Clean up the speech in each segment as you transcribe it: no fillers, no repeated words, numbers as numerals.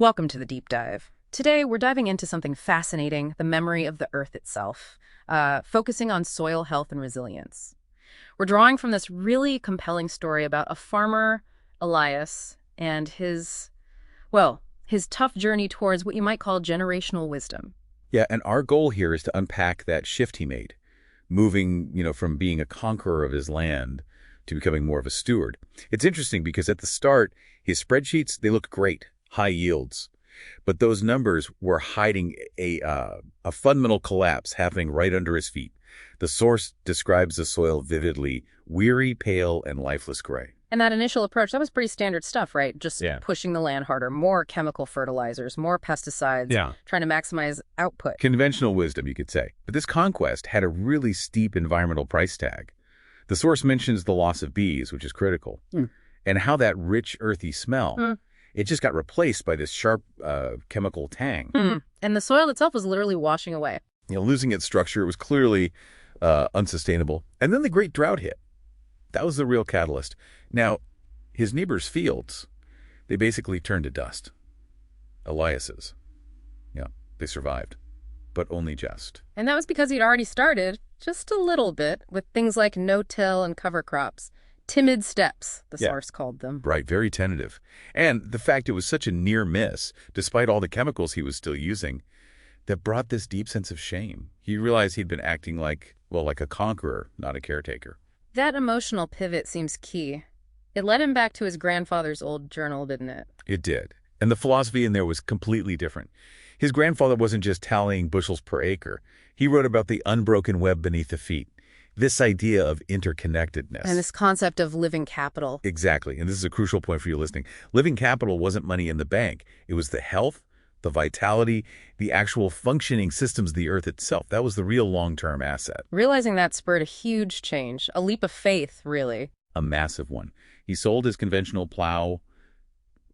Welcome to the deep dive. Today, we're diving into something fascinating, the memory of the Earth itself, focusing on soil health and resilience. We're drawing from this really compelling story about a farmer, Elias, and his tough journey towards what you might call generational wisdom. Yeah, and our goal here is to unpack that shift he made, moving, from being a conqueror of his land to becoming more of a steward. It's interesting because at the start, his spreadsheets, they looked great, high yields. But those numbers were hiding a fundamental collapse happening right under his feet. The source describes the soil vividly, weary, pale, and lifeless gray. And that initial approach, that was pretty standard stuff, right? Just Yeah. pushing the land harder, more chemical fertilizers, more pesticides, Yeah. trying to maximize output. Conventional wisdom, you could say. But this conquest had a really steep environmental price tag. The source mentions the loss of bees, which is critical, and how that rich, earthy smell, it just got replaced by this sharp chemical tang. And the soil itself was literally washing away. Losing its structure, it was clearly unsustainable. And then the Great Drought hit. That was the real catalyst. Now, his neighbors' fields, they basically turned to dust. Elias's. Yeah, they survived, but only just. And that was because he'd already started, just a little bit, with things like no-till and cover crops. Timid steps, the source called them. Right, very tentative. And the fact it was such a near miss, despite all the chemicals he was still using, that brought this deep sense of shame. He realized he'd been acting like a conqueror, not a caretaker. That emotional pivot seems key. It led him back to his grandfather's old journal, didn't it? It did. And the philosophy in there was completely different. His grandfather wasn't just tallying bushels per acre. He wrote about the unbroken web beneath the feet. This idea of interconnectedness. And this concept of living capital. Exactly. And this is a crucial point for you listening. Living capital wasn't money in the bank. It was the health, the vitality, the actual functioning systems of the earth itself. That was the real long-term asset. Realizing that spurred a huge change, a leap of faith, really. A massive one. He sold his conventional plow,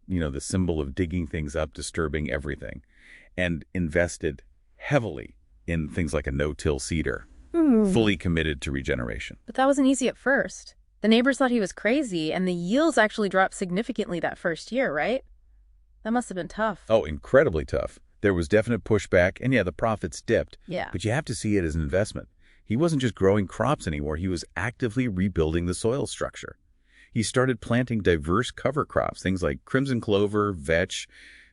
the symbol of digging things up, disturbing everything, and invested heavily in things like a no-till seeder, fully committed to regeneration. But that wasn't easy at first. The neighbors thought he was crazy, and the yields actually dropped significantly that first year, right? That must have been tough. Oh, incredibly tough. There was definite pushback, and the profits dipped. Yeah. But you have to see it as an investment. He wasn't just growing crops anymore. He was actively rebuilding the soil structure. He started planting diverse cover crops, things like crimson clover, vetch.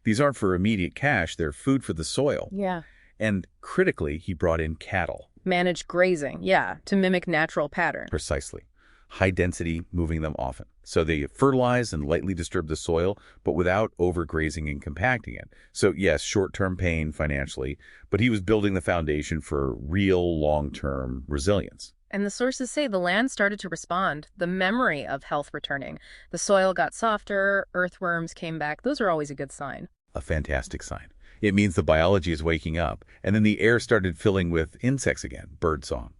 These aren't for immediate cash. They're food for the soil. Yeah. And critically, he brought in cattle. Managed grazing, to mimic natural patterns. Precisely. High density, moving them often. So they fertilize and lightly disturb the soil, but without overgrazing and compacting it. So yes, short-term pain financially, but he was building the foundation for real long-term resilience. And the sources say the land started to respond, the memory of health returning. The soil got softer, earthworms came back. Those are always a good sign. A fantastic sign. It means the biology is waking up, and then the air started filling with insects again, birdsong,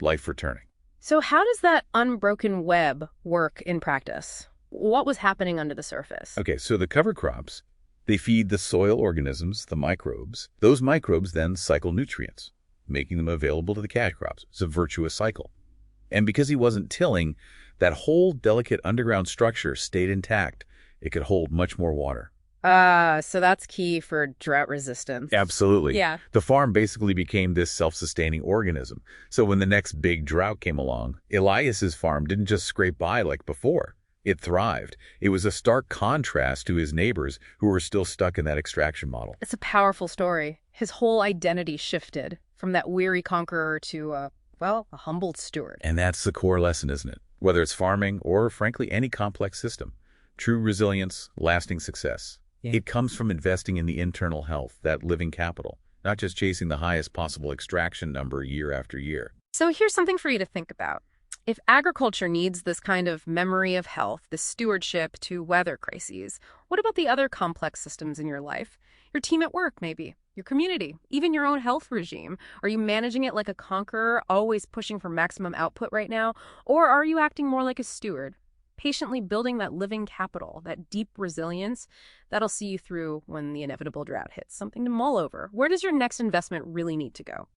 life returning. So how does that unbroken web work in practice? What was happening under the surface? Okay, so the cover crops, they feed the soil organisms, the microbes. Those microbes then cycle nutrients, making them available to the cash crops. It's a virtuous cycle. And because he wasn't tilling, that whole delicate underground structure stayed intact. It could hold much more water. So that's key for drought resistance. Absolutely. Yeah. The farm basically became this self-sustaining organism. So when the next big drought came along, Elias's farm didn't just scrape by like before. It thrived. It was a stark contrast to his neighbors who were still stuck in that extraction model. It's a powerful story. His whole identity shifted from that weary conqueror to, a humbled steward. And that's the core lesson, isn't it? Whether it's farming or, frankly, any complex system. True resilience, lasting success. Yeah. It comes from investing in the internal health, that living capital, not just chasing the highest possible extraction number year after year. So here's something for you to think about. If agriculture needs this kind of memory of health, this stewardship to weather crises, what about the other complex systems in your life? Your team at work, maybe. Your community. Even your own health regime. Are you managing it like a conqueror, always pushing for maximum output right now? Or are you acting more like a steward? Patiently building that living capital, that deep resilience, that'll see you through when the inevitable drought hits. Something to mull over. Where does your next investment really need to go?